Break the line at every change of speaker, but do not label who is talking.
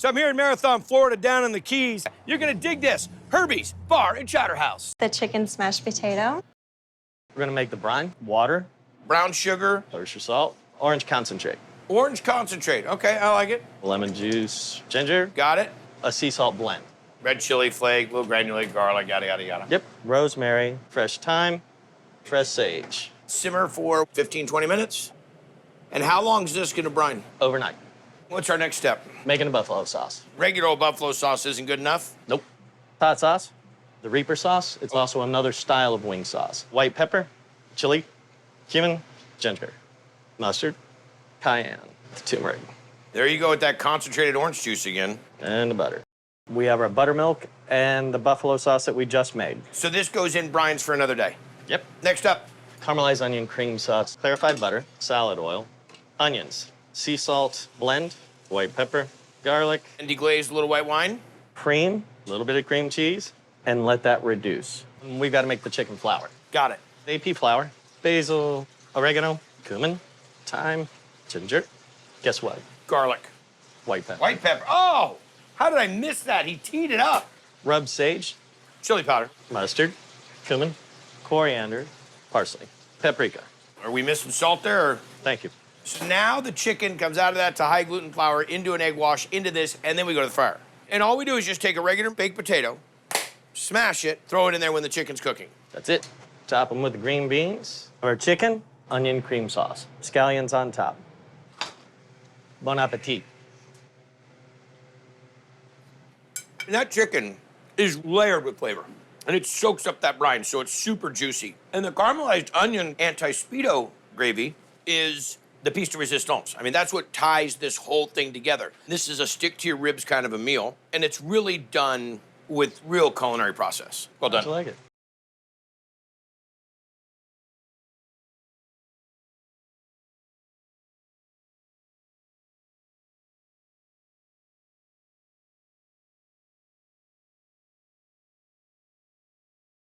So I'm here in Marathon, Florida, down in the Keys. You're gonna dig this. Herbie's Bar and Chowder House.
The chicken smashed potato.
We're gonna make the brine, water,
Brown sugar,
kosher salt, orange concentrate,
orange concentrate. Okay, I like it.
lemon juice, ginger,
Got it.
a sea salt blend.
Red chili flake, little granulated garlic, yada, yada, yada.
Yep, rosemary, fresh thyme, fresh sage.
Simmer for 15, 20 minutes. And how long is this gonna brine?
Overnight.
What's our next step?
Making a buffalo sauce.
Regular old buffalo sauce isn't good enough?
Nope. Hot sauce, the Reaper sauce. It's also another style of wing sauce. White pepper, chili, cumin, ginger, mustard, cayenne, turmeric,
There you go with that concentrated orange juice again.
and the butter. We have our buttermilk and the buffalo sauce that we just made.
So this goes in brines for another day.
Yep.
Next up,
Caramelized onion cream sauce, clarified butter, salad oil, onions, sea salt blend, white pepper, garlic,
and deglazed little white wine.
cream, a little bit of cream cheese, and let that reduce. And we've got to make the chicken flour.
Got it.
AP flour, basil, oregano, cumin, thyme, ginger. Guess what?
Garlic.
White pepper.
White pepper. Oh, how did I miss that? He teed it up.
Rubbed sage,
Chili powder.
mustard, cumin, coriander, parsley, paprika.
Are we missing salt there? Or?
Thank you.
So now the chicken comes out of that to high gluten flour, into an egg wash, into this, and then we go to the fryer. And all we do is just take a regular baked potato, smash it, throw it in there when the chicken's cooking.
That's it. Top them with the green beans, or chicken, onion cream sauce, scallions on top. Bon appetit.
And that chicken is layered with flavor, and it soaks up that brine, so it's super juicy. And the caramelized onion anti-speedo gravy is the piece de resistance. I mean, that's what ties this whole thing together. This is a stick-to-your-ribs kind of a meal, and it's really done with real culinary process. Well done.
How'd you like it?